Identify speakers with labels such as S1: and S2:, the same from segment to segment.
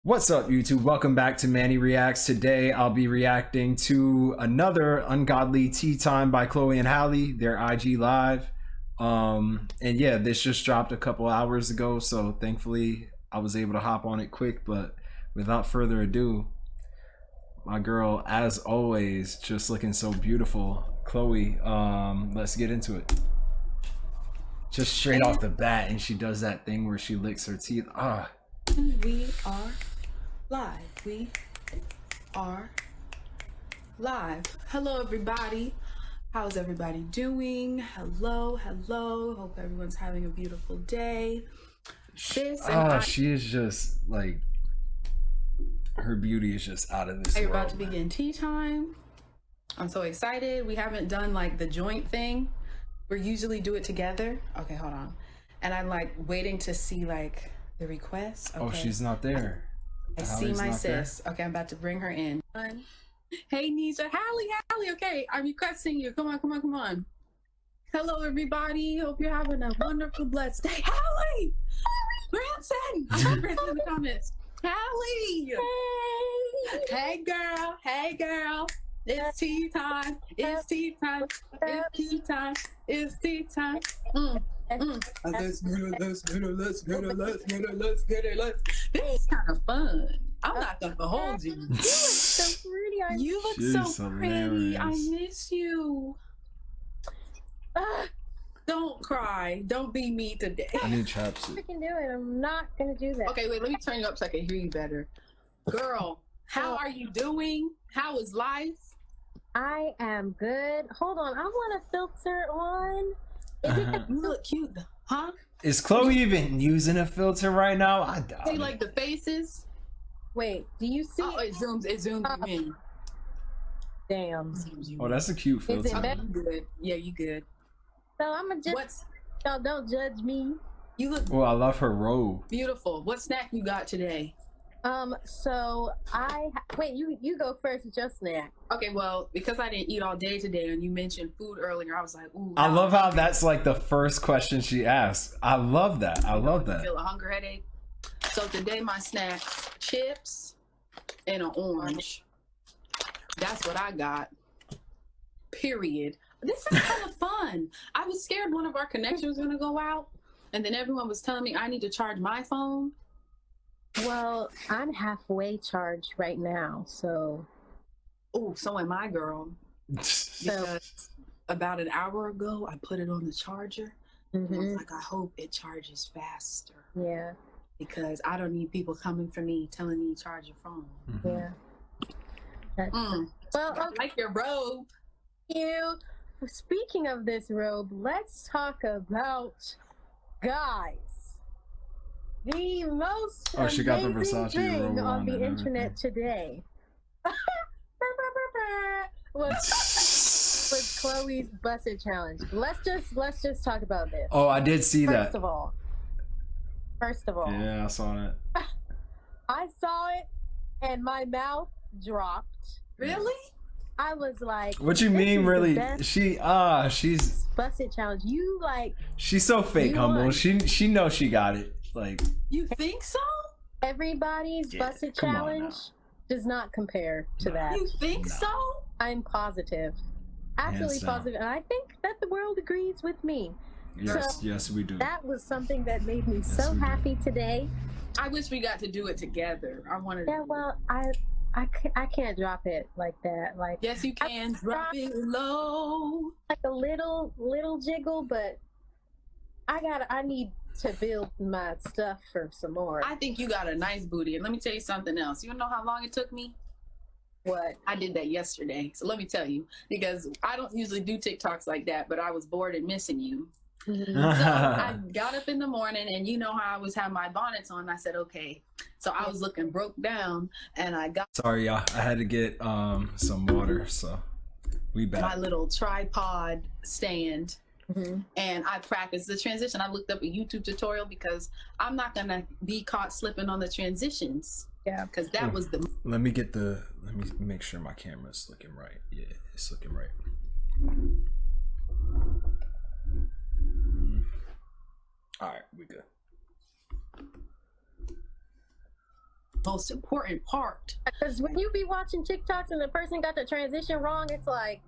S1: What's up, YouTube? Welcome back to Manny Reacts. Today, I'll be reacting to another Ungodly Tea Time by Chloe and Halle, their IG Live. And yeah, this just dropped a couple hours ago, so thankfully I was able to hop on it quick. But without further ado, my girl, as always, just looking so beautiful. Chloe, let's get into it. Just straight off the bat, and she does that thing where she licks her teeth. Ah.
S2: We are live. We are live. Hello, everybody. How's everybody doing? Hello. Hope everyone's having a beautiful day.
S1: She is just like, her beauty is just out of this world.
S2: Are about to begin tea time? I'm so excited. We haven't done like the joint thing. We usually do it together. Okay, hold on. And I'm like waiting to see like the request. Okay.
S1: Oh, she's not there.
S2: I see my sis. Okay, I'm about to bring her in. Hey, Nisha. Halle. Okay, I'm requesting you. Come on. Hello, everybody. Hope you're having a wonderful, blessed day. Halle! Branson! I have Branson in the comments. Halle! Hey, girl. It's tea time. Let's get it. This is kind of fun. I'm not gonna hold you.
S3: You look so pretty.
S2: You look so pretty. I miss you. Don't cry. Don't be me today.
S1: I need chapstick.
S3: I can do it. I'm not gonna do that.
S2: Okay, wait. Let me turn you up so I can hear you better. Girl, how are you doing? How is life?
S3: I am good. Hold on. I want a filter on.
S2: You look cute, huh?
S1: Is Chloe even using a filter right now? I doubt
S2: See,
S1: it.
S2: like the faces.
S3: Wait, do you see?
S2: Oh, it zooms you in.
S3: Damn.
S1: Oh, that's a cute filter.
S3: Is it better?
S2: You good? Yeah, you good.
S3: So I'm gonna just. Don't judge me.
S2: You look
S1: Oh, I love her robe.
S2: beautiful. What snack you got today?
S3: So wait. You go first with your snack.
S2: Okay, well, because I didn't eat all day today, and you mentioned food earlier, I was like, ooh.
S1: I love how that's like the first question she asks. I love that. I love that.
S2: Feel a hunger headache. So today my snacks: chips and an orange. That's what I got. Period. This is kind of fun. I was scared one of our connections was gonna go out, and then everyone was telling me I need to charge my phone.
S3: Well, I'm halfway charged right now, so.
S2: Oh, so am I, girl. Because about an hour ago, I put it on the charger. And I was like, I hope it charges faster.
S3: Yeah.
S2: Because I don't need people coming for me telling me to charge your phone.
S3: Yeah. Well,
S2: I like your robe.
S3: You. Speaking of this robe, let's talk about guys. The most
S1: she got the
S3: amazing
S1: Versace
S3: thing
S1: robe
S3: on the
S1: and
S3: internet today was Chloe's busted challenge. Let's just talk about this.
S1: Oh, I did see that.
S3: First of all.
S1: Yeah, I saw that.
S3: I saw it and my mouth dropped.
S2: Really?
S3: I was like,
S1: what you mean, really? She's
S3: busted challenge. You like?
S1: She's so fake humble.
S3: Won.
S1: She knows she got it. Like,
S2: you think so?
S3: Everybody's busted challenge does not compare to that.
S2: You think so?
S3: I'm positive, absolutely positive, and I think that the world agrees with me.
S1: Yes, yes, we do.
S3: That was something that made me so happy today.
S2: I wish we got to do it together. I wanted.
S3: Yeah, well, I can't drop it like that. Like,
S2: yes, you can. Drop it low.
S3: Like a little jiggle, but I need to build my stuff for some more.
S2: I think you got a nice booty. And let me tell you something else. You know how long it took me?
S3: What?
S2: I did that yesterday. So let me tell you, because I don't usually do TikToks like that, but I was bored and missing you. So I got up in the morning, and you know how I always have my bonnets on. I said, okay. So I was looking broke down, and I got
S1: sorry, y'all. I had to get some water, so we back.
S2: My little tripod stand. And I practiced the transition. I looked up a YouTube tutorial because I'm not gonna be caught slipping on the transitions.
S3: Yeah,
S2: because that was the.
S1: Let me make sure my camera's looking right. Yeah, it's looking right. All right, we good.
S2: most important part.
S3: Because when you be watching TikToks and the person got the transition wrong, it's like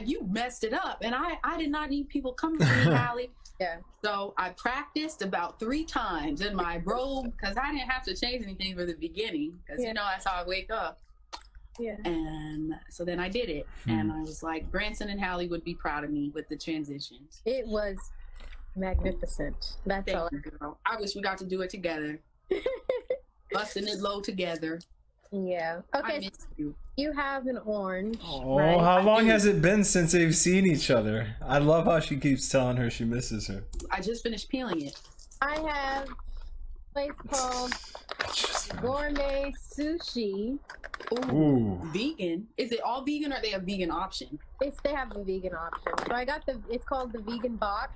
S2: you messed it up, and I did not need people coming to me, Halle.
S3: Yeah.
S2: So I practiced about 3 times in my robe because I didn't have to change anything for the beginning because you know that's how I wake up.
S3: Yeah.
S2: And so then I did it, and I was like, Branson and Halle would be proud of me with the transitions.
S3: It was magnificent. That's
S2: Thank
S3: all.
S2: you, girl. I wish we got to do it together. Busting it low together.
S3: Yeah.
S2: I
S3: Okay.
S2: miss you.
S3: You have an orange.
S1: Oh,
S3: right?
S1: how long has it been since they've seen each other? I love how she keeps telling her she misses her.
S2: I just finished peeling it.
S3: I have a place called Gourmet Sushi.
S1: Ooh.
S2: Vegan. Is it all vegan or they have vegan option?
S3: They have the vegan option. So I got it's called the vegan box.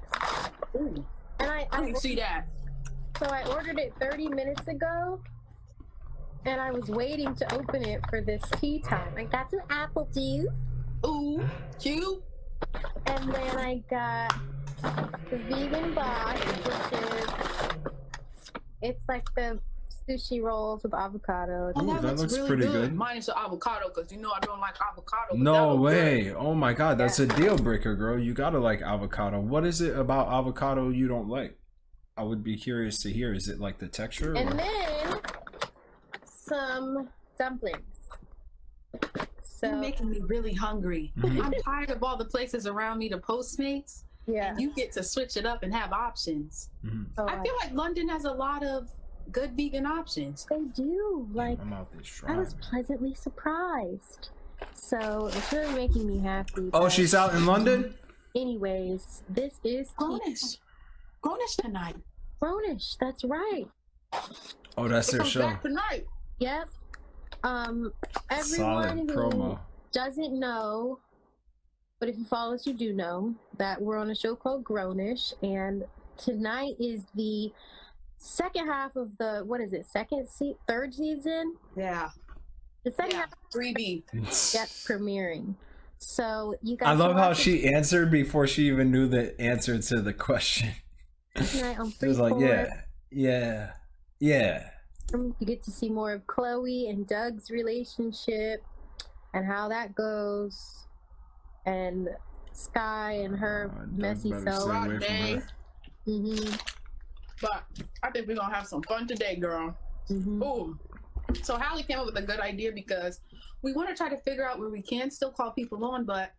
S2: Ooh.
S3: And I
S2: didn't see that.
S3: So I ordered it 30 minutes ago. And I was waiting to open it for this tea time. I got some apple juice.
S2: Ooh, cute.
S3: And then I got the vegan box, which is, it's like the sushi rolls with avocado.
S2: Oh,
S1: Ooh, that looks
S2: really
S1: pretty good.
S2: Minus the avocado, because you know I don't like avocado. but
S1: No
S2: that looks
S1: way.
S2: good.
S1: Oh my god, that's a deal breaker, girl. You gotta like avocado. What is it about avocado you don't like? I would be curious to hear. Is it like the texture?
S3: And
S1: Or?
S3: then some dumplings. So
S2: You're making me really hungry.
S1: Mhm.
S2: I'm tired of all the places around me to Postmates.
S3: yeah.
S2: And you get to switch it up and have options.
S1: Mhm.
S3: So
S2: I feel like London has a lot of good vegan options.
S3: they do. Like
S1: My mouth is dry.
S3: I was pleasantly surprised. So it's really making me happy.
S1: Oh,
S3: but
S1: she's out in London?
S3: anyways, this is
S2: Grownish. Grownish tonight.
S3: Grownish, that's right.
S1: Oh, that's
S2: It
S1: their
S2: comes
S1: show.
S2: back tonight.
S3: Yep.
S1: Solid
S3: Everyone who
S1: promo.
S3: doesn't know, but if you follow us, you do know that we're on a show called Grownish, and tonight is the second half of the third season.
S2: Yeah.
S3: The second half,
S2: 3B.
S3: yep, premiering. So you guys.
S1: I love
S3: can
S1: how
S3: watch it
S1: she answered before she even knew the answer to the question.
S3: tonight on
S1: She was like,
S3: Freeport.
S1: yeah.
S3: You get to see more of Chloe and Doug's relationship and how that goes, and Sky and her
S1: Doug
S3: messy
S1: better
S3: self.
S1: stay away from
S2: Dang.
S1: her.
S3: Mm-hmm.
S2: But I think we're gonna have some fun today, girl.
S3: Mm-hmm.
S2: Ooh. So Halle came up with a good idea because we want to try to figure out where we can still call people on, but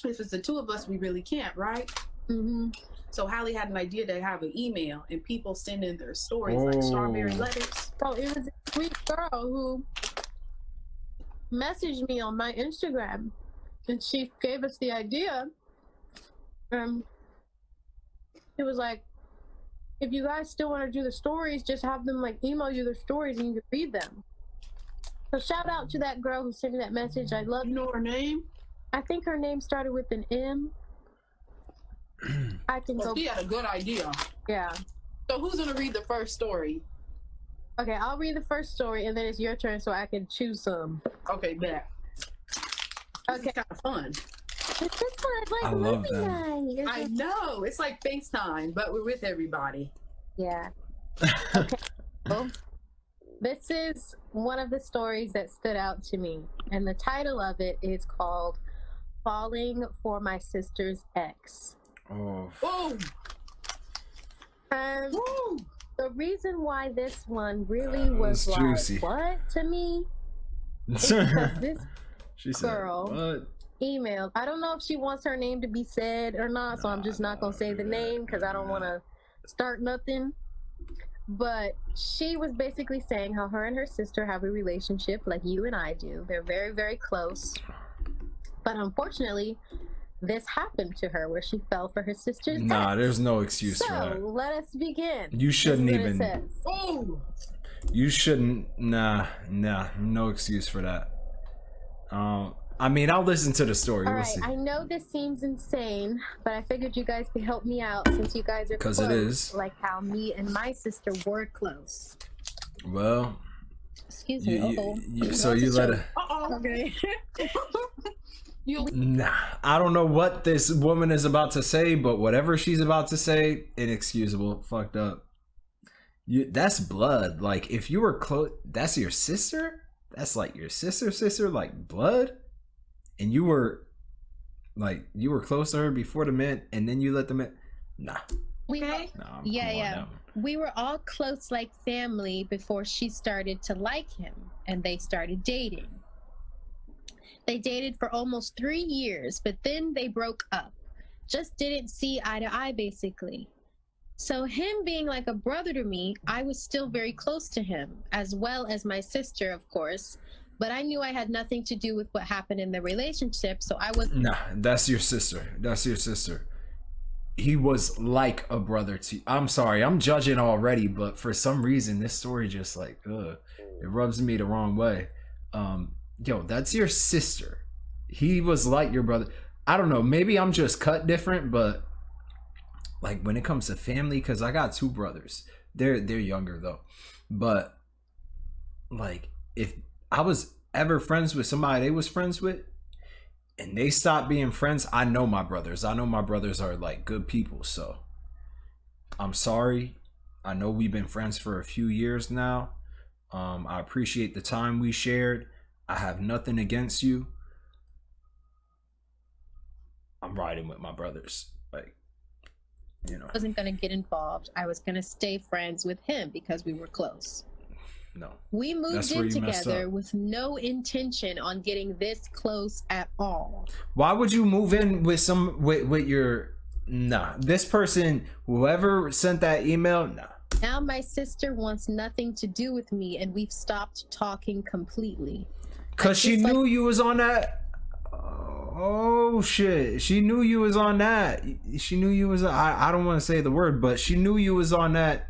S2: if it's the two of us, we really can't, right?
S3: Mm-hmm.
S2: So Halle had an idea to have an email and people send in their stories like strawberry
S1: Oh.
S2: letters.
S3: So it was a sweet girl who messaged me on my Instagram, and she gave us the idea. It was like, if you guys still want to do the stories, just have them like email you their stories and you can read them. So shout out to that girl who sent me that message. I love
S2: You know her name?
S3: I think her name started with an M. I can
S2: Well,
S3: go.
S2: she had a good idea.
S3: Yeah.
S2: So who's gonna read the first story?
S3: Okay, I'll read the first story and then it's your turn so I can choose some.
S2: Okay, bet.
S3: Okay.
S2: It's kind of fun.
S3: It's just like
S1: I love
S3: movie
S1: them.
S3: night. It's
S2: I
S3: like-
S2: know. It's like FaceTime, but we're with everybody.
S3: Yeah. Well, this is one of the stories that stood out to me, and the title of it is called Falling for My Sister's Ex.
S1: Oh.
S2: Oh, woo!
S3: The reason why this one really was
S1: It's
S3: like,
S1: juicy.
S3: what to me? Is because this
S1: She said,
S3: girl.
S1: what?
S3: emailed. I don't know if she wants her name to be said or not, so I'm just not gonna say the name because I don't want to start nothing. But she was basically saying how her and her sister have a relationship like you and I do. They're very, very close. But unfortunately, this happened to her where she fell for her sister's
S1: Nah,
S3: ex.
S1: there's no excuse for
S3: So
S1: that.
S3: let us begin.
S1: You shouldn't
S3: This is what it
S1: even.
S3: says.
S2: Oh,
S1: You shouldn't. Nah, no excuse for that. I mean, I'll listen to the story.
S3: All
S1: We'll
S3: right,
S1: see.
S3: I know this seems insane, but I figured you guys could help me out since you guys are
S1: 'Cause
S3: close,
S1: it is.
S3: like how me and my sister were close.
S1: Well,
S3: Excuse me.
S1: so you let it.
S2: uh-oh.
S3: Okay.
S2: You
S1: Nah, I don't know what this woman is about to say, but whatever she's about to say, inexcusable, fucked up. That's blood. Like if you were close, that's your sister. That's like your sister, like blood. And you were close to her before the man, and then you let the man. Nah.
S3: Okay.
S1: Nah,
S3: Yeah. We were all close like family before she started to like him, and they started dating. They dated for almost 3 years, but then they broke up. Just didn't see eye to eye, basically. So him being like a brother to me, I was still very close to him, as well as my sister, of course. But I knew I had nothing to do with what happened in the relationship, so I was...
S1: Nah, that's your sister. That's your sister. He was like a brother to you. I'm sorry, I'm judging already, but for some reason, this story just like, it rubs me the wrong way. Yo, that's your sister. He was like your brother. I don't know, maybe I'm just cut different, but like when it comes to family, because I got 2 brothers. They're younger though. But like if I was ever friends with somebody they was friends with and they stopped being friends, I know my brothers. I know my brothers are like good people. So I'm sorry. I know we've been friends for a few years now. I appreciate the time we shared. I have nothing against you. I'm riding with my brothers. Like, you know.
S3: I wasn't going to get involved. I was going to stay friends with him because we were close.
S1: No.
S3: We moved in together with no intention on getting this close at all.
S1: Why would you move in with with your... Nah. This person, whoever sent that email, nah.
S3: Now my sister wants nothing to do with me, and we've stopped talking completely.
S1: Because she knew you was on that... Oh shit, she knew you was on that. She knew you was... I don't want to say the word, but she knew you was on that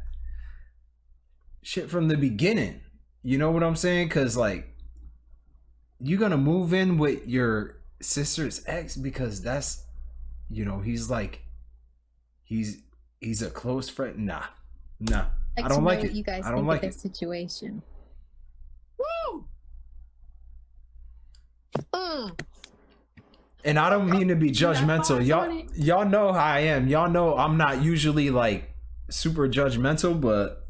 S1: shit from the beginning. You know what I'm saying? Because like, you gonna move in with your sister's ex because that's, you know, he's like, he's a close friend. Nah. I don't like it.
S3: You guys
S1: I don't
S3: think
S1: like
S3: of this situation.
S2: Woo!
S1: And I don't mean to be judgmental. Y'all know how I am. Y'all know I'm not usually like super judgmental, but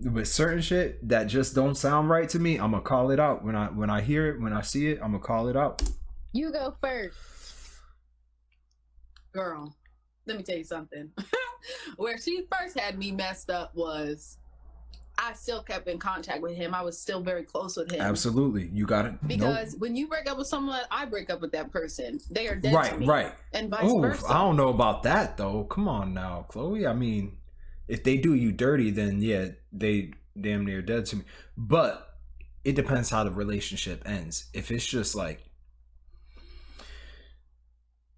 S1: with certain shit that just don't sound right to me, I'm gonna call it out. When I hear it, when I see it, I'm gonna call it out.
S3: You go first.
S2: Girl, let me tell you something. Where she first had me messed up was I still kept in contact with him. I was still very close with him.
S1: Absolutely. You got it.
S2: Because when you break up with someone, I break up with that person. They are dead to me.
S1: Right.
S2: And vice versa.
S1: I don't know about that though. Come on now, Chloe. I mean, if they do you dirty, then yeah, they damn near dead to me. But it depends how the relationship ends. If it's just like,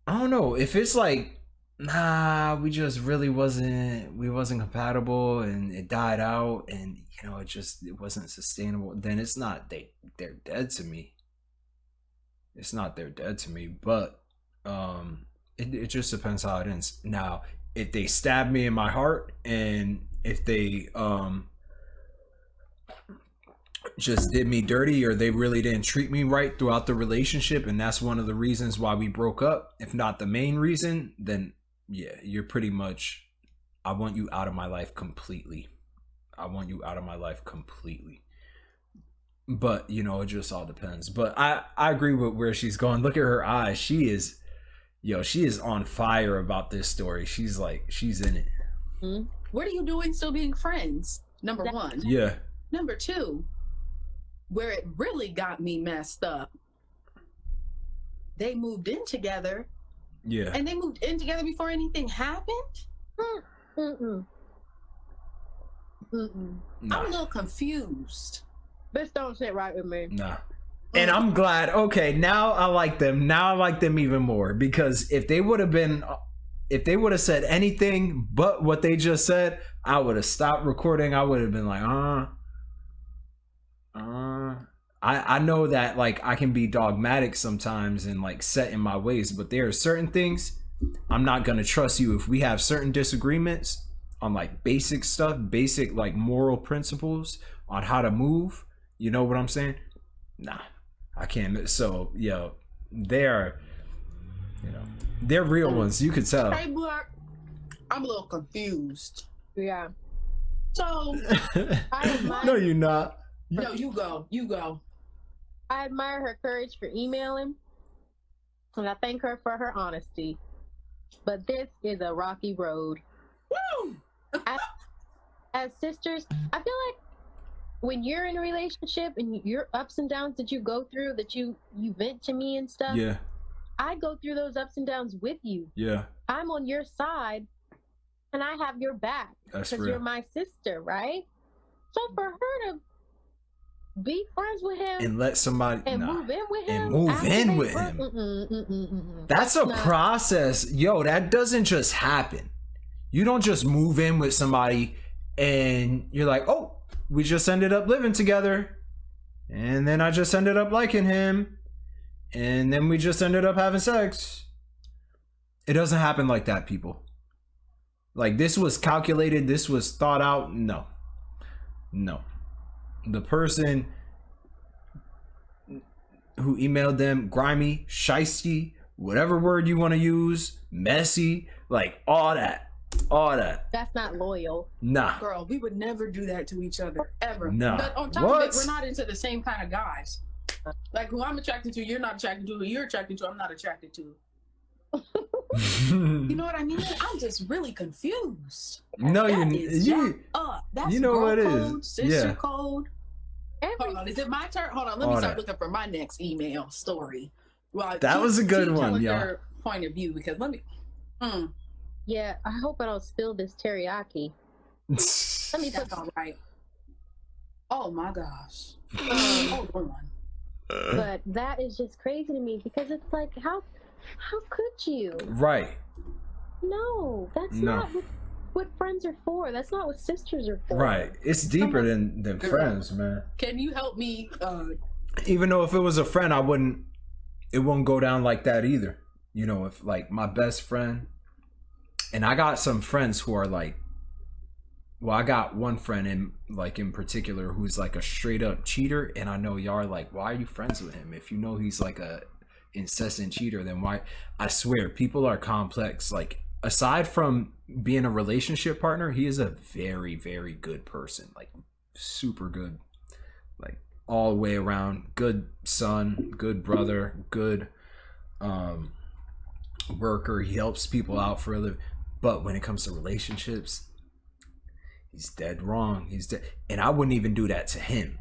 S1: I don't know. If it's like, nah, we just really wasn't compatible and it died out and you know it wasn't sustainable, then it's not they're dead to me. It's not they're dead to me, but it just depends how it ends. Now, if they stab me in my heart and if they just did me dirty or they really didn't treat me right throughout the relationship and that's one of the reasons why we broke up, if not the main reason, then yeah, you're pretty much, I want you out of my life completely. But, you know, it just all depends. But I agree with where she's going. Look at her eyes. She is on fire about this story. She's like, she's in it.
S2: Mm-hmm. What are you doing still being friends? Number one.
S1: Yeah.
S2: Number two, where it really got me messed up, they moved in together.
S1: Yeah.
S2: And they moved in together before anything happened?
S3: Nah.
S2: I'm a little confused.
S3: This don't sit right with me.
S1: Nah. And I'm glad. Okay, now I like them. Now I like them even more because if they would have said anything but what they just said, I would have stopped recording. I would have been like, I know that like I can be dogmatic sometimes and like set in my ways, but there are certain things I'm not gonna trust you if we have certain disagreements on like basic stuff, basic like moral principles on how to move. You know what I'm saying? Nah, I can't. So yo, they're real ones. You could tell.
S2: Hey, Black, I'm a little confused.
S3: Yeah.
S2: So
S1: No, you're not.
S2: no, you go. You go.
S3: I admire her courage for emailing, and I thank her for her honesty. But this is a rocky road.
S2: Woo!
S3: As sisters, I feel like when you're in a relationship and your ups and downs that you go through, that you vent to me and stuff,
S1: Yeah.
S3: I go through those ups and downs with you.
S1: Yeah.
S3: I'm on your side, and I have your back
S1: That's
S3: because
S1: real.
S3: you're my sister, right? So for her to be friends with him
S1: And let somebody
S3: and move in with him,
S1: and move
S3: after
S1: in
S3: they
S1: with
S3: broke-
S1: him. That's a
S3: not-
S1: process. Yo, that doesn't just happen. You don't just move in with somebody and you're like, oh, we just ended up living together. And then I just ended up liking him. And then we just ended up having sex. It doesn't happen like that, people. Like, this was calculated, this was thought out. No. The person who emailed them, grimy, shisty, whatever word you want to use, messy, like all that.
S3: That's not loyal.
S1: Nah.
S2: Girl, we would never do that to each other, ever.
S1: Nah.
S2: But on top of it, we're not into the same kind of guys. Like, who I'm attracted to, you're not attracted to. Who you're attracted to, I'm not attracted to. You know what I mean? I'm just really confused.
S1: No,
S2: That
S1: you
S2: is jacked up. That's
S1: you know
S2: girl
S1: what it
S2: code,
S1: is.
S2: sister
S1: Yeah.
S2: code. Hold on, is it my turn? Hold on, let me
S1: All
S2: start
S1: that.
S2: looking for my next email story. Well,
S1: That was a good one,
S2: telling
S1: yeah.
S2: your point of view, because let me.
S3: Yeah, I hope I don't spill this teriyaki. Let me put
S2: That's all right. Oh my gosh. Hold on.
S3: But that is just crazy to me because it's like, how could you?
S1: Right.
S3: No, that's
S1: No.
S3: not what friends are for. That's not what sisters are for.
S1: Right. It's deeper than friends, man.
S2: Can you help me?
S1: Even though if it was a friend, it wouldn't go down like that either. You know, if like my best friend, and I got some friends who are like, well, I got one friend in particular who's like a straight up cheater, and I know y'all are like, why are you friends with him? If you know he's like a incessant cheater, then why? I swear, people are complex. Like, aside from being a relationship partner, he is a very, very good person. Like, super good. Like, all the way around. Good son, good brother, good worker. He helps people out for a living. But when it comes to relationships, he's dead wrong. He's dead. And I wouldn't even do that to him,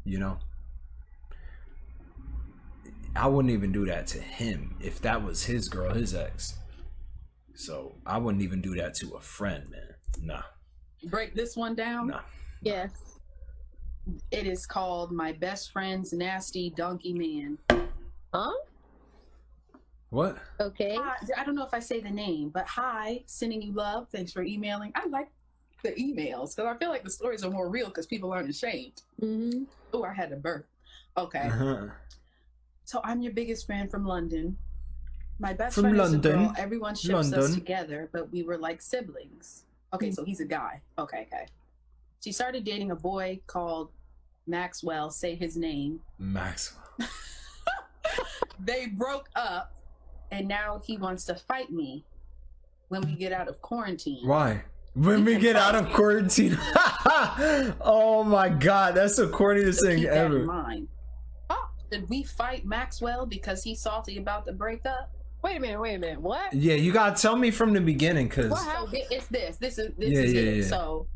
S1: you know? I wouldn't even do that to him if that was his girl, his ex. So I wouldn't even do that to a friend, man. Nah.
S2: break this one down?
S1: Nah.
S3: Yes.
S2: It is called My Best Friend's Nasty Donkey Man.
S3: Huh?
S1: What?
S3: Okay.
S2: I don't know if I say the name, but hi, sending you love. Thanks for emailing. I like the emails because I feel like the stories are more real because people aren't ashamed.
S3: Mm-hmm.
S2: Oh, I had to burp. Okay.
S1: Uh-huh.
S2: So I'm your biggest fan from London. My best
S1: From
S2: friend is a
S1: London.
S2: girl. Everyone ships us
S1: London.
S2: together, but we were like siblings. Okay, so he's a guy. Okay. She started dating a boy called Maxwell. Say his name.
S1: Maxwell.
S2: They broke up, and now he wants to fight me when we get out of quarantine.
S1: Why? When we get out of quarantine. Oh my god, that's the corniest
S2: So
S1: thing
S2: keep that in
S1: ever.
S2: mind. Oh, did we fight Maxwell because he's salty about the breakup?
S3: Wait a minute. What?
S1: Yeah, you gotta tell me from the beginning, cause
S3: What
S2: So
S3: happened?
S2: it's this. This is
S1: Yeah,
S2: it.
S1: yeah.
S2: So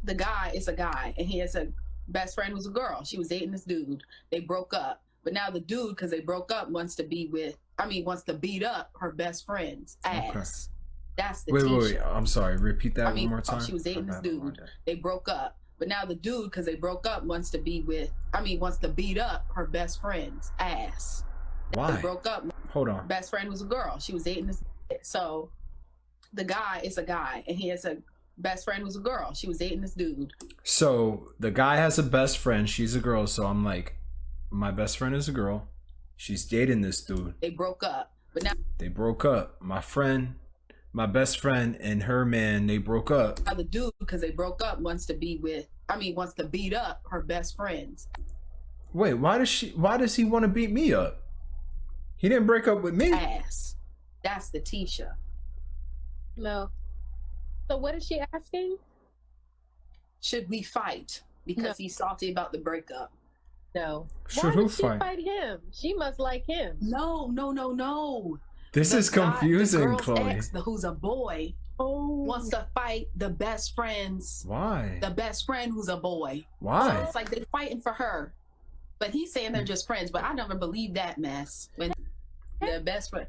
S2: the guy is a guy, and he has a best friend who's a girl. She was dating this dude. They broke up, but now the dude, because they broke up, wants to beat up her best friend's ass.
S1: Okay.
S2: That's the
S1: wait,
S2: t-shirt.
S1: I'm sorry. Repeat that one more time.
S2: She was dating this
S1: My bad, my
S2: dude.
S1: bad.
S2: They broke up, but now the dude, because they broke up, wants to beat up her best friend's ass. They
S1: Why?
S2: broke up.
S1: Hold on.
S2: Best friend was a girl. She was dating this. So the guy is a guy, and he has a best friend was a girl. She was dating this dude.
S1: So the guy has a best friend. She's a girl. So I'm like, my best friend is a girl. She's dating this dude.
S2: They broke up, but now
S1: They broke up. My best friend and her man, they broke up.
S2: the dude, because they broke up, wants to beat up her best friends.
S1: Wait, why does he want to beat me up? He didn't break up with me.
S2: Ass. That's the Tisha.
S3: No. So what is she asking?
S2: should we fight because he's salty about the breakup?
S3: No.
S1: Should
S3: Why
S1: who
S3: would she
S1: fight?
S3: fight him? She must like him.
S2: No.
S1: This is confusing,
S2: the girl's
S1: Chloe.
S2: ex, who's a boy, wants to fight the best friend's.
S1: Why?
S2: The best friend who's a boy.
S1: Why?
S2: So it's like they're fighting for her. But he's saying they're just friends. But I never believed that mess. When the best friend.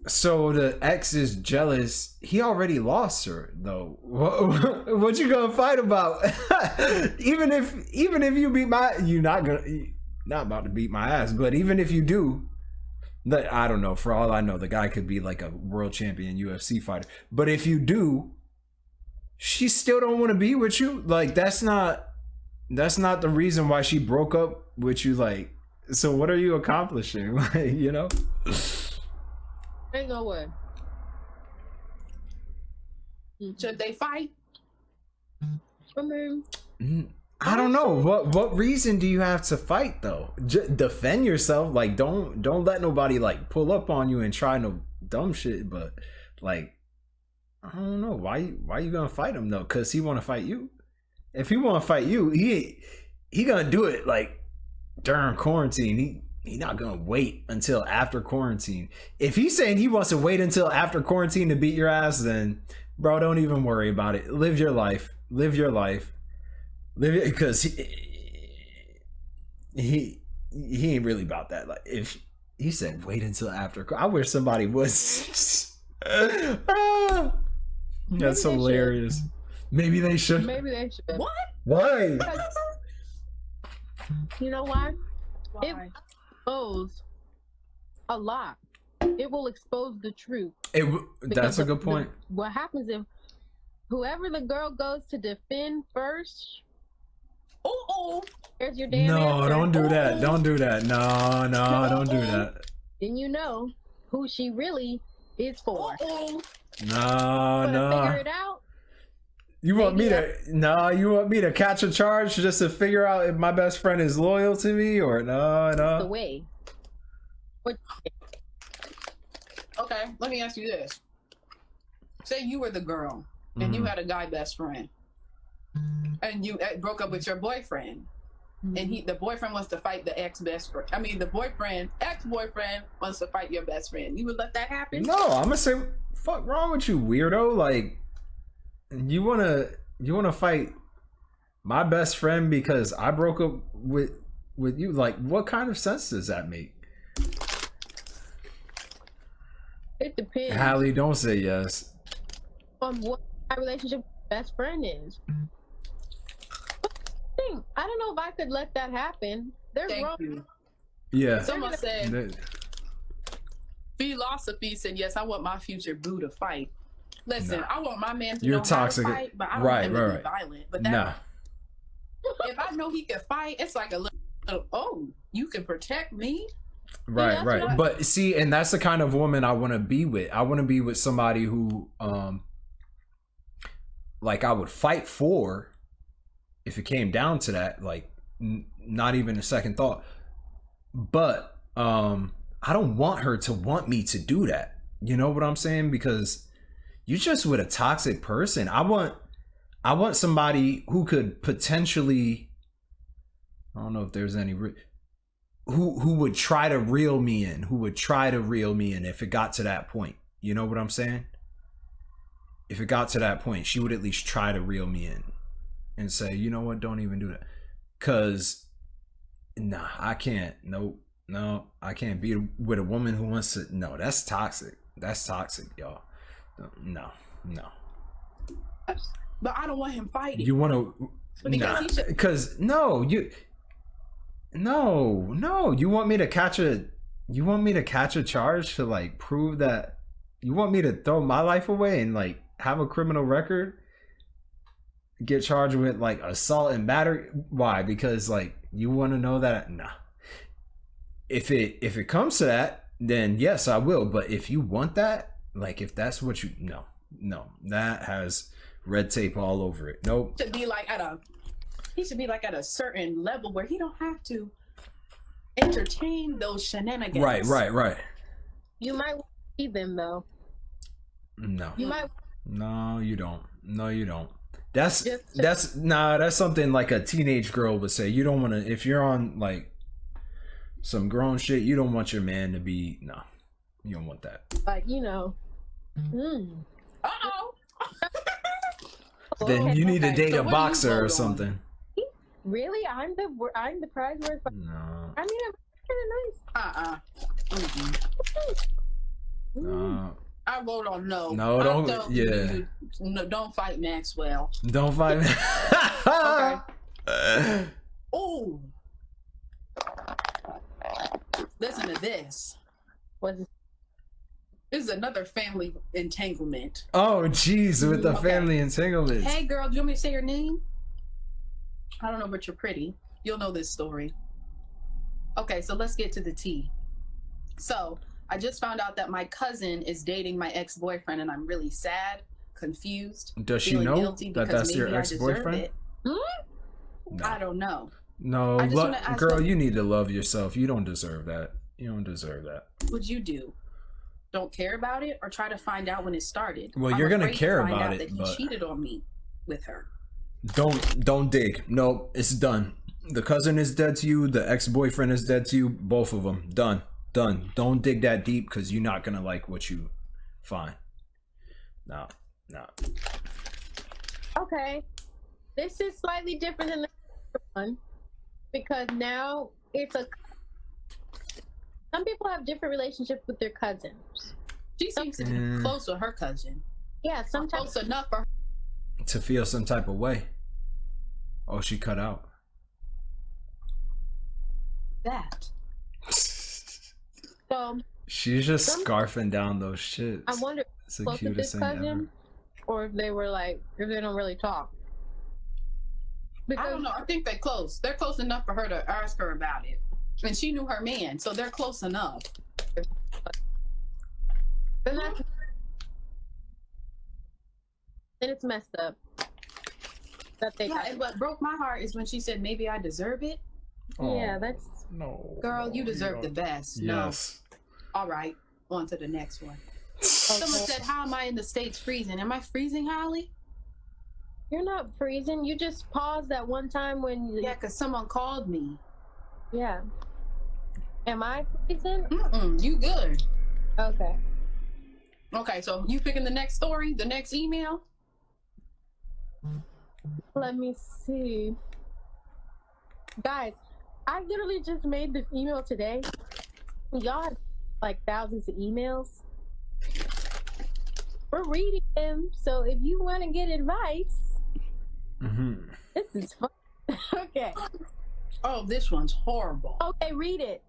S1: So the ex is jealous. He already lost her, though. What you gonna fight about? even if you beat you're not about to beat my ass. But even if you do, I don't know. For all I know, the guy could be like a world champion UFC fighter. But if you do, she still don't want to be with you. Like that's not the reason why she broke up with you. Like, so what are you accomplishing? Like, you know.
S3: Ain't no way.
S2: Should they fight?
S3: I mean,
S1: I don't know. What reason do you have to fight though? Defend yourself. Like don't let nobody like pull up on you and try no dumb shit. But like, I don't know why you gonna fight him though? Cause he want to fight you. If he want to fight you, he gonna do it like during quarantine. He not gonna wait until after quarantine. If he's saying he wants to wait until after quarantine to beat your ass, then bro, don't even worry about it. Live your life. Because he ain't really about that. Like if he said wait until after, I wish somebody was. That's hilarious. Maybe they should.
S2: What?
S1: Why?
S3: You know why?
S2: Why?
S3: It expose a lot. It will expose the truth.
S1: That's a good point.
S3: What happens if whoever the girl goes to defend first? There's your damn
S1: No,
S3: answer.
S1: don't do that. Don't do that. No, don't do that.
S3: Then you know who she really is for.
S1: No.
S3: Figure it out.
S1: You want me to catch a charge just to figure out if my best friend is loyal to me or no?
S3: That's the way.
S2: Okay, let me ask you this. Say you were the girl and you had a guy best friend and you broke up with your boyfriend and the boyfriend wants to fight the ex-best friend. I mean, the ex-boyfriend wants to fight your best friend. You would let that happen?
S1: No, I'm gonna say, fuck wrong with you, weirdo? Like, you wanna fight my best friend because I broke up with you? Like, what kind of sense does that make?
S3: It depends.
S1: Halle, don't say yes.
S3: On what my relationship with my best friend is. I don't know if I could let that happen. They're
S2: Thank
S3: wrong.
S2: you.
S1: Yeah.
S2: Someone said, philosophy said, yes, I want my future boo to fight. Listen, I want my man to know
S1: toxic.
S2: how to fight, but I don't want him to be violent. But if I know he can fight, it's like a little, oh, you can protect me?
S1: Right. But see, and that's the kind of woman I want to be with. I want to be with somebody who, like I would fight for if it came down to that, like not even a second thought. But I don't want her to want me to do that. You know what I'm saying? Because you're just with a toxic person. I want somebody who could potentially, I don't know if there's any who would try to reel me in, if it got to that point. You know what I'm saying? If it got to that point, she would at least try to reel me in and say, you know what, don't even do that. Cause nah, I can't. No, I can't be with a woman who wants to. No, that's toxic. That's toxic, y'all. No.
S2: But I don't want him fighting.
S1: You want to? Because no, you want me to catch a charge to like prove that you want me to throw my life away and like have a criminal record, get charged with like assault and battery? Why? Because like you want to know that? Nah. If it comes to that, then yes, I will. But if you want that, like if that's what you no, that has red tape all over it. Nope.
S2: He should be like at a certain level where he don't have to entertain those shenanigans.
S1: Right.
S3: You might see them though.
S1: No.
S3: You might
S1: No, you don't. No, you don't. That's
S3: Just-
S1: that's something like a teenage girl would say. You don't want to, if you're on like some grown shit, you don't want your man to be, no, you don't want that.
S3: But you know.
S2: Uh-oh.
S1: Then you need to date
S2: So
S1: a
S2: what do you
S1: boxer
S2: vote
S1: or
S2: on?
S1: something.
S3: Really? I'm the prize worth.
S1: No.
S3: I mean, I'm kind
S1: No.
S2: I vote on no.
S1: No,
S2: I
S1: don't-
S2: tell
S1: yeah.
S2: you, no, don't fight Maxwell.
S1: Don't fight me.
S2: Okay. Oh. Listen to this.
S3: nice. Was
S2: This is another family entanglement.
S1: Oh, jeez, with the
S2: Okay.
S1: family entanglements.
S2: Hey, girl, do you want me to say your name? I don't know, but you're pretty. You'll know this story. Okay, so let's get to the tea. So, I just found out that my cousin is dating my ex-boyfriend, and I'm really sad, confused,
S1: Does she
S2: feeling
S1: know
S2: guilty
S1: that
S2: because
S1: that's your
S2: maybe I deserve
S1: ex-boyfriend?
S2: it.
S1: No.
S2: I don't know.
S1: No,
S2: I just wanna ask
S1: girl,
S2: them-
S1: you need to love yourself. You don't deserve that. You don't deserve that.
S2: What would you do? Don't care about it, or try to find out when it started?
S1: Well,
S2: I'm
S1: you're gonna
S2: afraid to
S1: care
S2: find
S1: about
S2: out
S1: it,
S2: that he
S1: but-
S2: cheated on me with her.
S1: Don't dig. No, it's done. The cousin is dead to you. The ex-boyfriend is dead to you. Both of them. Done. Don't dig that deep because you're not gonna like what you find. No.
S3: okay. This is slightly different than the first one because now it's a. Some people have different relationships with their cousins.
S2: She seems to be close with her cousin.
S3: Yeah, sometimes
S2: Close enough for her.
S1: To feel some type of way. Oh, she cut out.
S2: That.
S3: so.
S1: She's just
S3: Some-
S1: scarfing down those shits.
S3: I wonder
S1: It's the
S3: close with
S1: cutest
S3: this
S1: thing ever.
S3: cousin, or if they were like, if they don't really talk.
S2: I don't know. I think they're close. They're close enough for her to ask her about it. And she knew her man, so they're close enough.
S3: Then that's. Then it's messed up. That they.
S2: Yeah, and what broke my heart is when she said, maybe I deserve it.
S3: Yeah,
S1: Oh,
S3: that's.
S1: no.
S2: Girl,
S1: no,
S2: you deserve the
S1: don't.
S2: best.
S1: Yes.
S2: No. All right, on to the next one. Someone said, how am I in the States freezing? Am I freezing, Halle?
S3: You're not freezing. You just paused that one time when.
S2: Yeah, because someone called me.
S3: Yeah. Am I freezing?
S2: Mm-mm, you good.
S3: Okay.
S2: Okay, so you picking the next story, the next email?
S3: Let me see. Guys, I literally just made this email today. Y'all have like thousands of emails. We're reading them, so if you want to get advice, this is fun. Okay.
S2: Oh, this one's horrible.
S3: Okay, read it.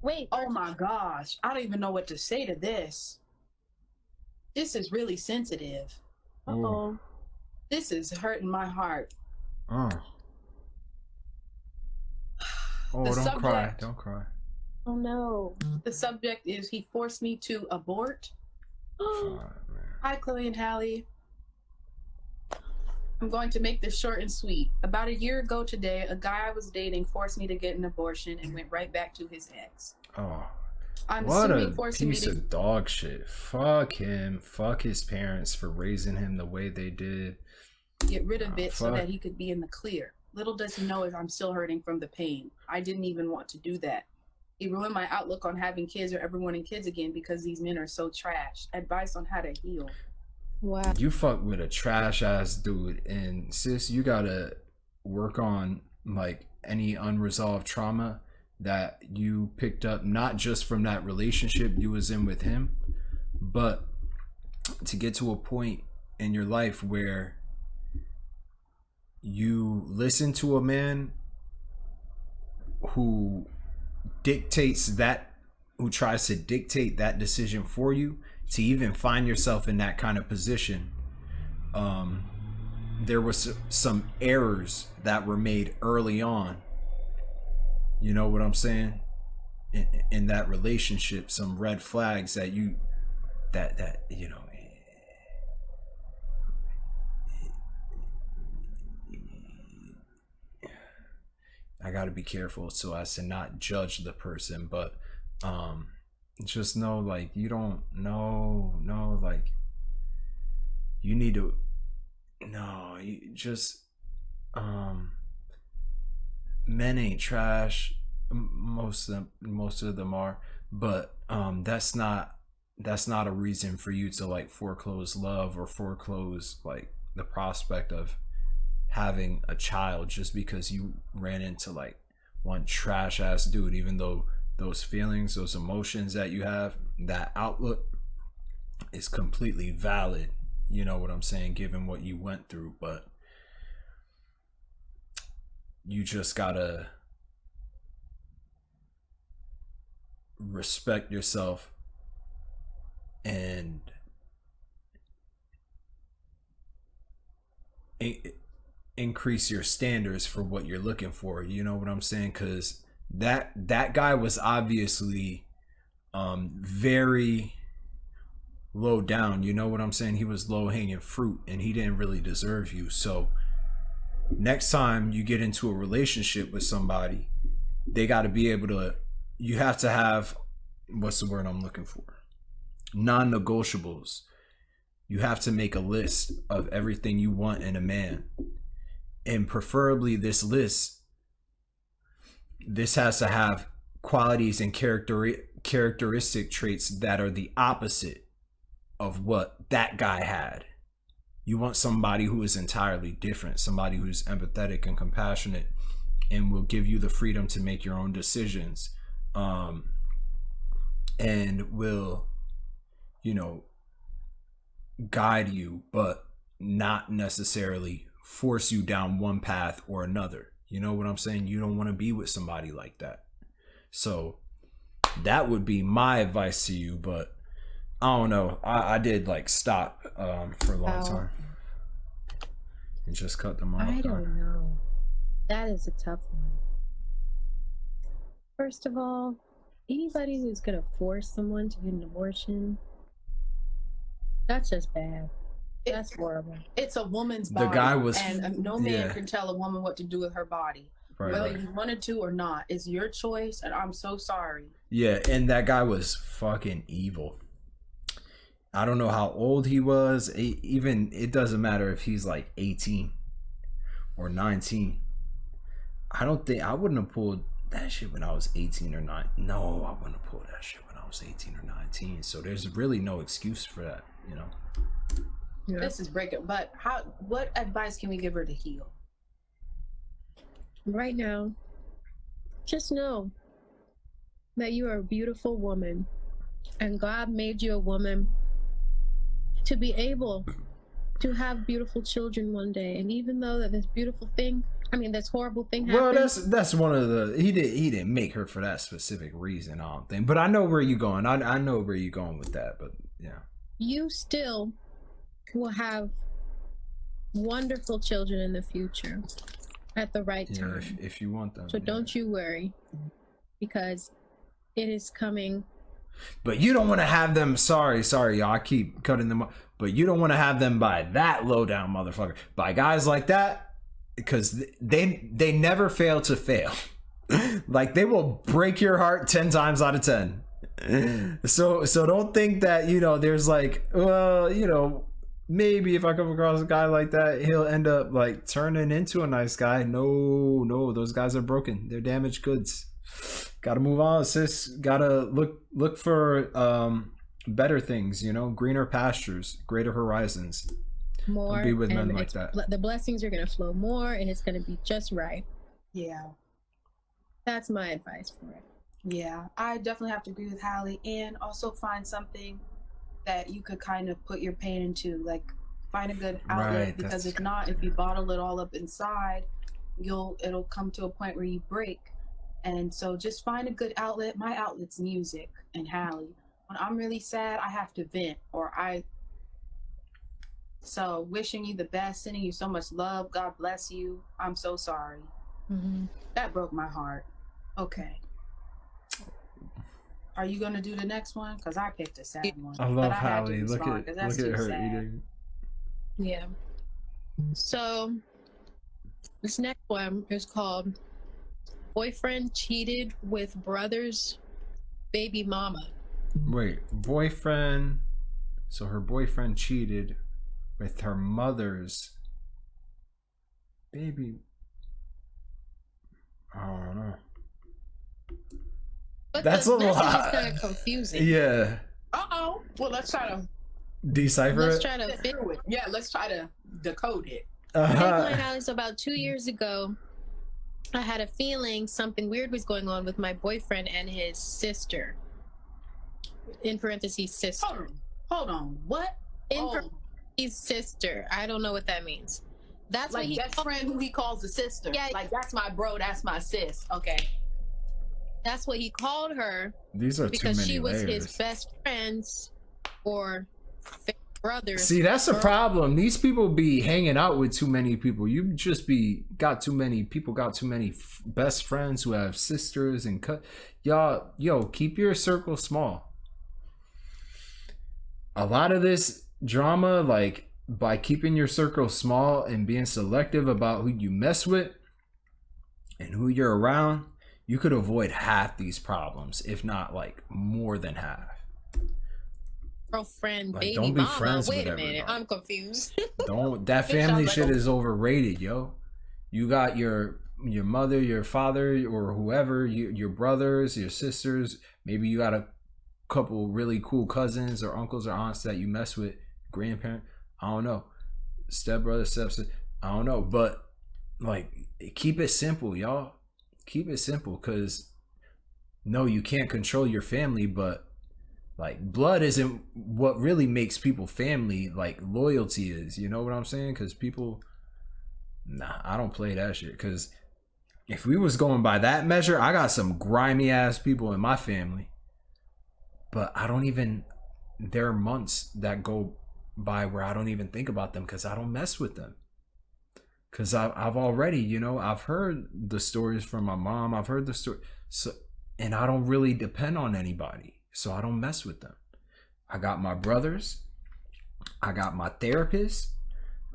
S3: Wait.
S2: Oh my gosh, I don't even know what to say to this. This is really sensitive.
S3: Uh-oh.
S2: This is hurting my heart.
S1: Oh,
S2: The
S1: don't cry.
S2: subject-
S1: Don't cry.
S3: Oh no.
S2: The subject is he forced me to abort.
S1: Fine, man.
S2: Hi, Chloe and Halle. I'm going to make this short and sweet. About a year ago today, a guy I was dating forced me to get an abortion and went right back to his ex.
S1: Oh,
S2: I'm
S1: what a
S2: assuming forcing me
S1: piece
S2: to
S1: of dog shit. Fuck him. Fuck his parents for raising him the way they did.
S2: get rid of it so
S1: fuck.
S2: that he could be in the clear. Little does he know is I'm still hurting from the pain. I didn't even want to do that. He ruined my outlook on having kids or ever wanting kids again because these men are so trash. Advice on how to heal.
S3: Wow.
S1: You fuck with a trash ass dude, and sis, you gotta work on like any unresolved trauma that you picked up, not just from that relationship you was in with him, but to get to a point in your life where you listen to a man who tries to dictate that decision for you, to even find yourself in that kind of position. There was some errors that were made early on, you know what I'm saying, in that relationship, some red flags that you know, I got to be careful so as to not judge the person, but just know, like, you don't know, like, you need to, no, you just, men ain't trash. Most of them are, but that's not a reason for you to like foreclose love or foreclose like the prospect of having a child just because you ran into like one trash ass dude. Even though those feelings, those emotions that you have, that outlook is completely valid, you know what I'm saying, given what you went through. But you just gotta respect yourself and increase your standards for what you're looking for, you know what I'm saying? Because that guy was obviously very low down, you know what I'm saying? He was low hanging fruit and he didn't really deserve you. So next time you get into a relationship with somebody, they got to be able to, you have to have, what's the word I'm looking for, non-negotiables. You have to make a list of everything you want in a man, and preferably this has to have qualities and characteristic traits that are the opposite of what that guy had. You want somebody who is entirely different, somebody who's empathetic and compassionate and will give you the freedom to make your own decisions, and will, you know, guide you, but not necessarily force you down one path or another. You know what I'm saying? You don't want to be with somebody like that. So that would be my advice to you. But I don't know, I did like stop for a long time and just cut them off.
S3: I don't know, that is a tough one. First of all, anybody who's gonna force someone to get an abortion, that's just bad. That's horrible.
S2: It's a woman's body.
S1: The guy was,
S2: and no man can tell a woman what to do with her body.
S1: Right,
S2: whether
S1: right.
S2: you wanted to or not. It's your choice, and I'm so sorry.
S1: Yeah, and that guy was fucking evil. I don't know how old he was. Even, it doesn't matter if he's like 18 or 19. I wouldn't have pulled that shit when I was 18 or 9. No, I wouldn't have pulled that shit when I was 18 or 19. So there's really no excuse for that, you know.
S2: Yeah. This is breaking. But what advice can we give her to heal?
S3: Right now, just know that you are a beautiful woman, and God made you a woman to be able to have beautiful children one day. And even though that this horrible thing happened.
S1: Well, that's one of the, he didn't make her for that specific reason, I don't think. But I know where you're going. I know where you're going with that. But yeah, you
S3: still will have wonderful children in the future at the right time.
S1: If you want them.
S3: So don't you worry, because it is coming.
S1: But you don't want to have them, sorry y'all, I keep cutting them off, but you don't want to have them by that low down motherfucker, by guys like that, because they never fail to fail. Like, they will break your heart 10 times out of 10. So don't think that, you know, there's like, well, you know, maybe if I come across a guy like that, he'll end up like turning into a nice guy. No, those guys are broken. They're damaged goods. Gotta move on, sis. Gotta look for better things, you know, greener pastures, greater horizons.
S3: More.
S1: Don't be with men like that.
S3: The blessings are gonna flow more, and it's gonna be just right.
S2: Yeah.
S3: That's my advice for it.
S2: Yeah, I definitely have to agree with Halle, and also find something that you could kind of put your pain into, like find a good outlet, right, because if not, if you bottle it all up inside, it'll come to a point where you break. And so just find a good outlet. My outlet's music. And Halle, when I'm really sad, I have to vent, so wishing you the best, sending you so much love. God bless you. I'm so sorry. Mm-hmm. That broke my heart. Okay. Are you going to do the next one? Because I picked a sad one.
S1: I love Halle. Look at her eating.
S3: Yeah. So this next one is called Boyfriend Cheated with Brother's Baby Mama.
S1: Wait, boyfriend. So her boyfriend cheated with her mother's baby. I don't know.
S3: But
S1: That's
S3: the
S1: a
S3: message
S1: lot.
S3: is kind of confusing.
S1: Yeah.
S2: Uh-oh. Well, let's try to
S1: Decipher
S3: Let's
S1: it.
S3: try to
S2: get
S3: figure
S2: through it. Yeah, let's try to decode it.
S3: Alex, about 2 years ago, I had a feeling something weird was going on with my boyfriend and his sister. In parentheses, sister.
S2: Hold on. What?
S3: In parentheses, sister. I don't know what that means. That's
S2: like
S3: what he
S2: best friend who he calls a sister.
S3: Yeah.
S2: Like, that's my bro, that's my sis. Okay.
S3: That's what he called her.
S1: These are
S3: because
S1: too many
S3: she was
S1: layers.
S3: his best friend's or brother.
S1: See, that's the problem. These people be hanging out with too many people. You just got too many people, got too many best friends who have sisters and y'all, yo, keep your circle small. A lot of this drama, like by keeping your circle small and being selective about who you mess with and who you're around, you could avoid half these problems, if not like more than half.
S3: Girlfriend,
S1: Like,
S3: baby,
S1: don't be
S3: mama.
S1: friends
S3: Wait
S1: with
S3: a minute,
S1: everybody.
S3: I'm confused.
S1: Don't. That family shit is overrated, yo. You got your mother, your father, or whoever, your brothers, your sisters. Maybe you got a couple really cool cousins or uncles or aunts that you mess with. Grandparent. I don't know. Stepbrother, stepsister. I don't know. But like, keep it simple, y'all. Keep it simple, because no, you can't control your family, but like blood isn't what really makes people family. Like loyalty is, you know what I'm saying? Because people, nah, I don't play that shit. Because if we was going by that measure, I got some grimy ass people in my family, but I don't even, there are months that go by where I don't even think about them because I don't mess with them. Because I've already, you know, I've heard the stories from my mom. I've heard the story. So, and I don't really depend on anybody. So I don't mess with them. I got my brothers. I got my therapist.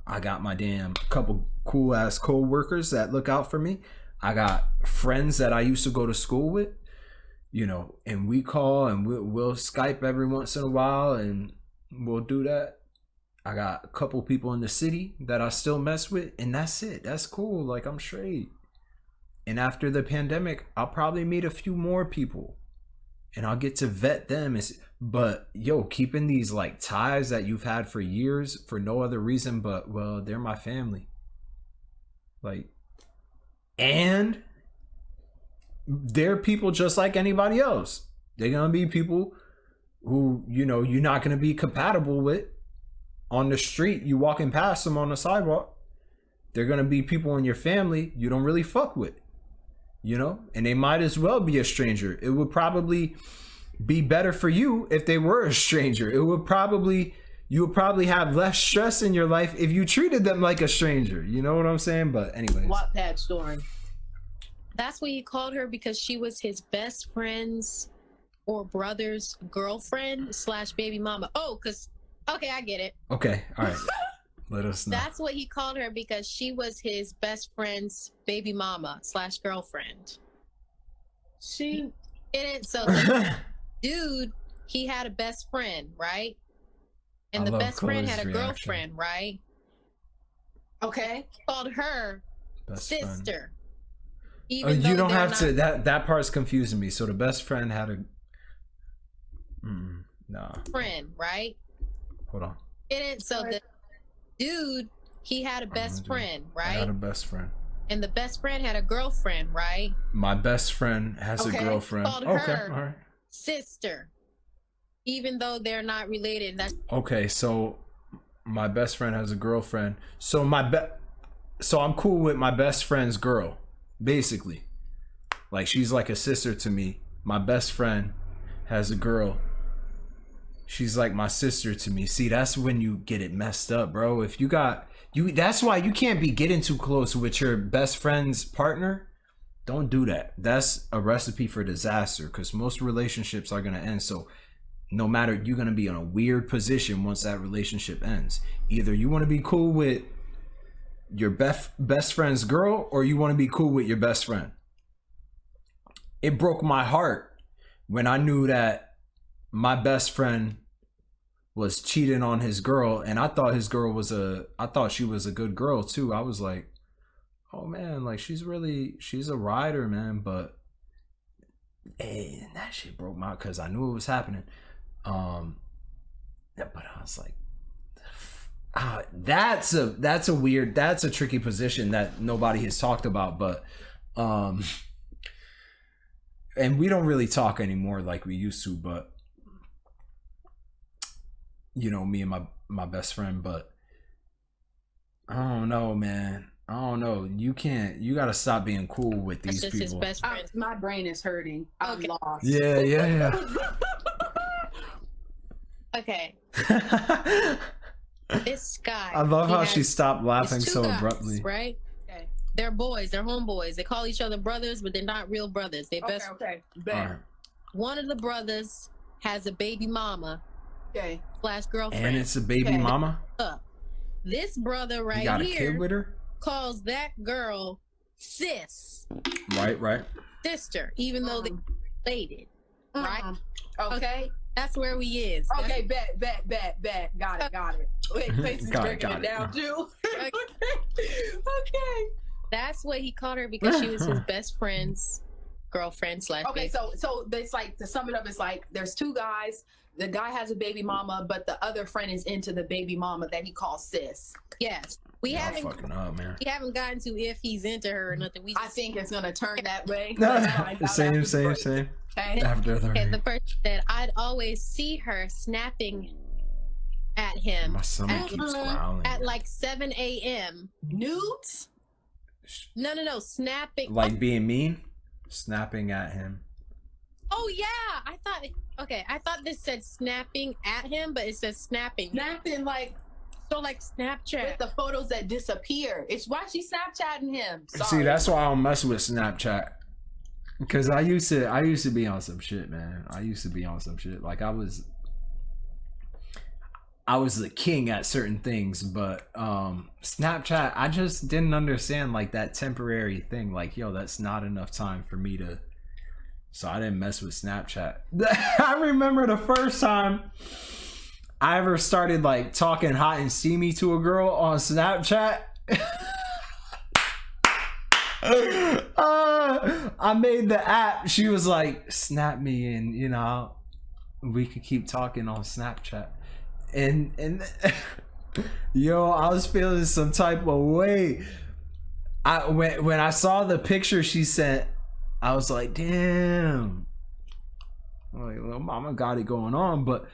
S1: I got my damn couple cool ass co-workers that look out for me. I got friends that I used to go to school with, you know, and we call and we'll Skype every once in a while and we'll do that. I got a couple people in the city that I still mess with, and that's it. That's cool. Like, I'm straight. And after the pandemic, I'll probably meet a few more people and I'll get to vet them. But yo, keeping these like ties that you've had for years for no other reason but, well, they're my family. Like, and they're people just like anybody else. They're gonna be people who, you know, you're not gonna be compatible with on the street. You walking past them on the sidewalk, they're gonna be people in your family you don't really fuck with, you know, and they might as well be a stranger. It would probably be better for you if they were a stranger. You would probably have less stress in your life if you treated them like a stranger. You know what I'm saying? But anyways,
S2: Wattpad story.
S3: That's what he called her because she was his best friend's or brother's girlfriend / baby mama. Oh, because okay, I get it.
S1: okay, all right. Let us know.
S3: That's what he called her because she was his best friend's baby mama / girlfriend.
S2: She
S3: didn't. So the dude, he had a best friend, right? And the best friend had a girlfriend, right?
S2: okay.
S3: He called her
S1: Best
S3: sister.
S1: friend.
S3: Even
S1: You don't have to. That part's confusing me. So the best friend had a. Nah.
S3: friend, right?
S1: Hold on.
S3: Didn't. So the dude, he had a best friend,
S1: I
S3: right?
S1: had a best friend.
S3: And the best friend had a girlfriend, right?
S1: My best friend has a girlfriend.
S3: Called
S1: Okay,
S3: her
S1: all right.
S3: sister, even though they're not related. That's
S1: Okay, so my best friend has a girlfriend. So so I'm cool with my best friend's girl, basically. Like, she's like a sister to me. My best friend has a girl. She's like my sister to me. See, that's when you get it messed up, bro. If you got that's why you can't be getting too close with your best friend's partner. Don't do that. That's a recipe for disaster, because most relationships are gonna end. So no matter, you're gonna be in a weird position once that relationship ends. Either you want to be cool with your best friend's girl, or you want to be cool with your best friend. It broke my heart when I knew that my best friend was cheating on his girl, and I thought she was a good girl too. I was like, oh man, like she's a rider, man. But hey, that shit broke my, because I knew it was happening. Yeah, but I was like, that's a tricky position that nobody has talked about. But and we don't really talk anymore like we used to. But you know, me and my best friend. But I don't know, man. I don't know. You gotta stop being cool with these people. His best
S2: friend. My brain is hurting. I'm lost.
S1: Yeah.
S3: Okay. This guy.
S1: I love how she stopped laughing so abruptly.
S3: Right? Okay. They're boys. They're homeboys. They call each other brothers, but they're not real brothers. They best.
S2: Okay.
S1: Right.
S3: One of the brothers has a baby mama.
S2: Okay.
S3: / girlfriend.
S1: And it's a baby mama.
S3: This brother right
S1: got
S3: here.
S1: A kid with her?
S3: Calls that girl sis.
S1: Right.
S3: Sister, even though they're related. Right?
S2: Okay.
S3: That's where we is.
S2: Okay, bet. Got it. Wait, Casey's breaking it down too. Okay.
S3: That's what he called her, because she was his best friend's girlfriend /
S2: Okay, so it's like, to sum it up, it's like there's two guys. The guy has a baby mama, but the other friend is into the baby mama that he calls sis.
S3: Yes. We haven't gotten to if he's into her or nothing.
S2: I think it's gonna turn that way.
S1: Same.
S2: Okay.
S1: After the
S3: the person said, I'd always see her snapping at him.
S1: My stomach keeps growling.
S3: At like 7 a.m.
S2: Nudes?
S3: No, snapping.
S1: Like being mean? Snapping at him.
S3: Oh yeah, I thought this said snapping at him, but it says snapping.
S2: Snapping like
S3: Snapchat.
S2: With the photos that disappear. It's why she's Snapchatting him. Sorry.
S1: See, that's why I don't mess with Snapchat. Because I used to be on some shit, man. Like I was the king at certain things, but Snapchat, I just didn't understand like that temporary thing. Like, yo, that's not enough time for me to. So I didn't mess with Snapchat. I remember the first time I ever started like talking hot and steamy to a girl on Snapchat. I made the app. She was like, snap me, and you know, we could keep talking on Snapchat. And yo, I was feeling some type of way. When I saw the picture she sent, I was like, damn, like little mama got it going on. But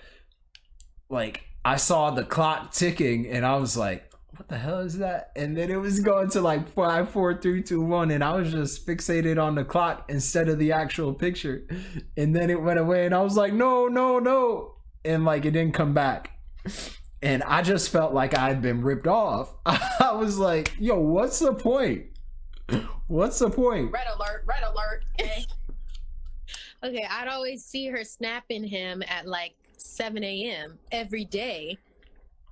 S1: like I saw the clock ticking, and I was like, what the hell is that? And then it was going to like 5, 4, 3, 2, 1, and I was just fixated on the clock instead of the actual picture. And then it went away, and I was like, no, and like it didn't come back. And I just felt like I had been ripped off. I was like, yo, what's the point? What's the point?
S2: Red alert.
S3: Okay, I'd always see her snapping him at like 7 a.m. every day.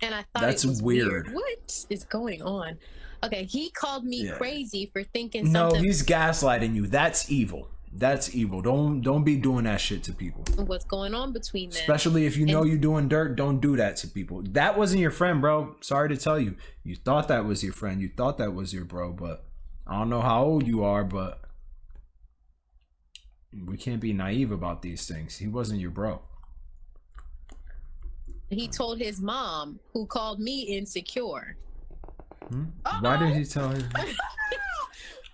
S3: And I thought
S1: that's
S3: it was
S1: weird.
S3: What is going on? Okay, he called me crazy for thinking something.
S1: No, he's gaslighting you. That's evil. Don't be doing that shit to people.
S3: What's going on between them?
S1: Especially if you know you're doing dirt, don't do that to people. That wasn't your friend, bro. Sorry to tell you. You thought that was your friend. You thought that was your bro, but I don't know how old you are, but we can't be naive about these things. He wasn't your bro.
S3: He told his mom, who called me insecure.
S1: Why did he tell her?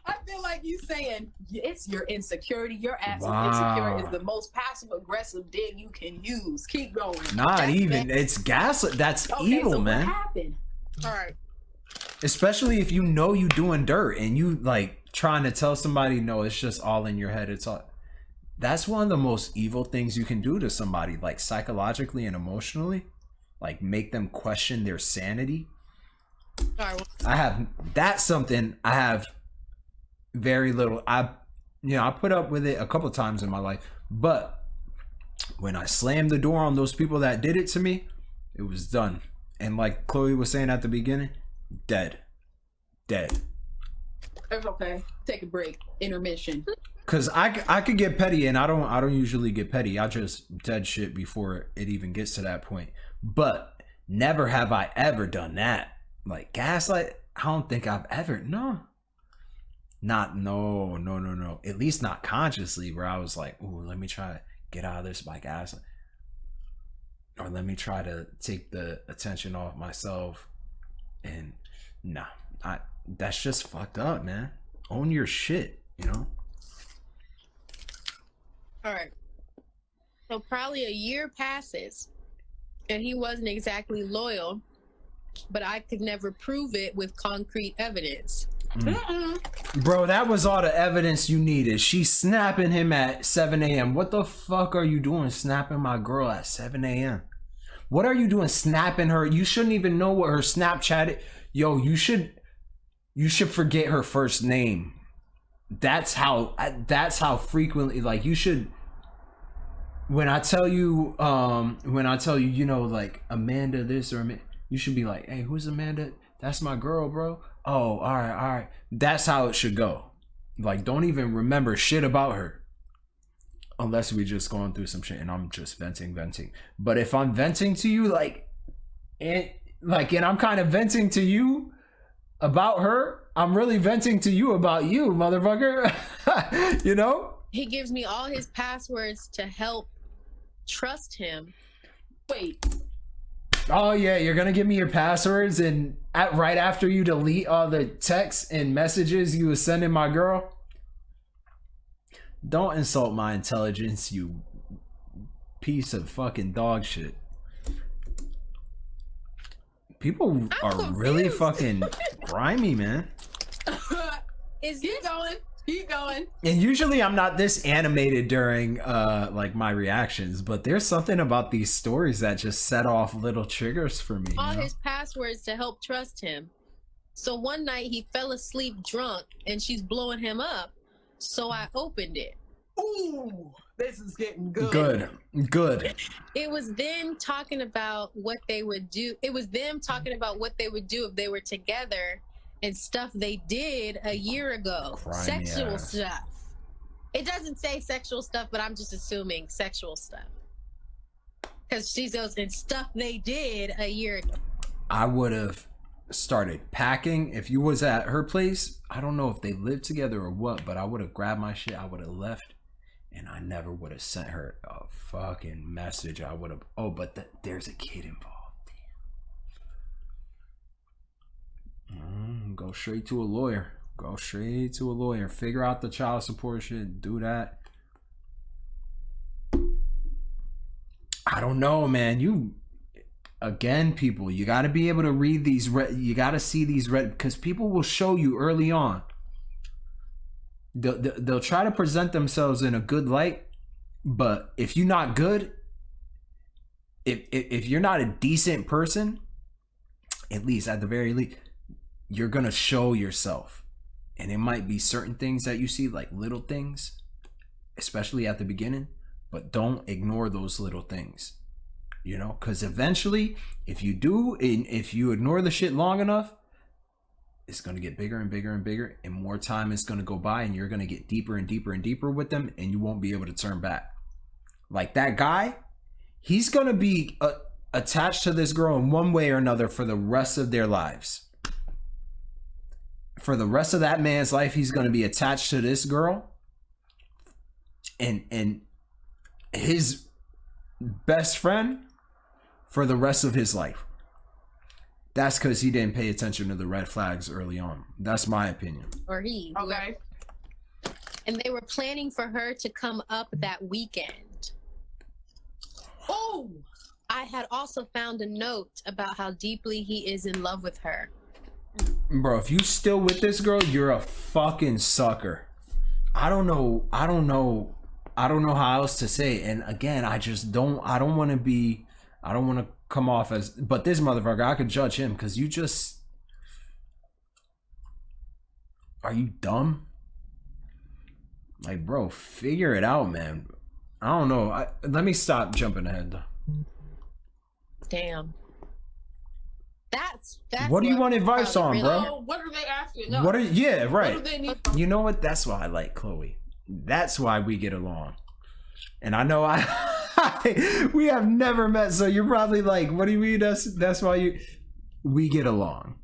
S2: I feel like you saying it's your insecurity. Your ass insecure is the most passive aggressive dig you can use. Keep going.
S1: Not even. It's gaslit. That's evil, so man.
S2: What happened?
S3: All right.
S1: Especially if you know you doing dirt and you like trying to tell somebody, no, it's just all in your head. It's all. That's one of the most evil things you can do to somebody, like psychologically and emotionally, like make them question their sanity. That's something I have very little. I put up with it a couple times in my life, but when I slammed the door on those people that did it to me, it was done. And like Chloe was saying at the beginning, dead.
S2: It's okay. Take a break. Intermission.
S1: Cause I could get petty, and I don't usually get petty. I just dead shit before it even gets to that point. But never have I ever done that. Like gaslight, I don't think I've ever, no. No. At least not consciously, where I was like, ooh, let me try to get out of this by gaslight. Or let me try to take the attention off myself. And nah, that's just fucked up, man. Own your shit, you know?
S3: All right. So probably a year passes and he wasn't exactly loyal, but I could never prove it with concrete evidence.
S1: Bro, that was all the evidence you needed. She's snapping him at 7 a.m. What the fuck are you doing snapping my girl at 7 a.m.? What are you doing snapping her? You shouldn't even know what her Snapchat is. Yo, you should forget her first name. That's how frequently, like, you should, when I tell you, you know, like, Amanda this or Amanda, you should be like, hey, who's Amanda? That's my girl, bro. Oh, all right. That's how it should go. Like, don't even remember shit about her. Unless we just going through some shit and I'm just venting. But if I'm venting to you, and I'm kind of venting to you about her, I'm really venting to you about you, motherfucker. You know?
S3: He gives me all his passwords to help trust him.
S2: Wait.
S1: Oh yeah, you're gonna give me your passwords and right after you delete all the texts and messages you was sending my girl? Don't insult my intelligence, you piece of fucking dog shit. People are really fucking grimy, man.
S2: Keep going.
S1: And usually I'm not this animated during like my reactions, but there's something about these stories that just set off little triggers for me.
S3: All his passwords to help trust him. So one night he fell asleep drunk and she's blowing him up. So I opened it.
S2: Ooh, this is getting good.
S1: Good.
S3: It was them talking about what they would do. It was them talking about what they would do if they were together and stuff they did a year ago.
S1: Grimy
S3: sexual
S1: ass.
S3: stuff. It doesn't say sexual stuff, but I'm just assuming sexual stuff. Because she goes, and stuff they did a year ago.
S1: I would have started packing if you was at her place. I don't know if they lived together or what, but I would have grabbed my shit. I would have left, and I never would have sent her a fucking message. I would have. Oh, but there's a kid involved. Damn. Go straight to a lawyer. Figure out the child support shit. Do that. I don't know, man. Again, people, you got to be able to read these. You got to see these red, because people will show you early on. They'll try to present themselves in a good light, but if you're not good, if you're not a decent person, at least at the very least, you're gonna show yourself, and it might be certain things that you see, like little things, especially at the beginning, but don't ignore those little things. You know, because eventually, if you do, and if you ignore the shit long enough, it's going to get bigger and bigger and bigger, and more time is going to go by, and you're going to get deeper and deeper and deeper with them, and you won't be able to turn back. Like that guy, he's going to be attached to this girl in one way or another for the rest of their lives. For the rest of that man's life, he's going to be attached to this girl, and his best friend for the rest of his life. That's because he didn't pay attention to the red flags early on. That's my opinion.
S3: Or he.
S2: Okay.
S3: And they were planning for her to come up that weekend.
S2: Oh!
S3: I had also found a note about how deeply he is in love with her.
S1: Bro, if you still with this girl, you're a fucking sucker. I don't know how else to say it. And again, I don't want to come off as, but this motherfucker, I could judge him because are you dumb? Like, bro, figure it out, man. I don't know. Let me stop jumping ahead though.
S3: Damn. That's
S1: what do you want advice on, bro?
S2: Oh, what are they asking? No.
S1: Yeah, right.
S2: What do they need?
S1: You know what? That's why I like Chloe. That's why we get along. And I know We have never met, so you're probably like, what do you mean? That's why we get along.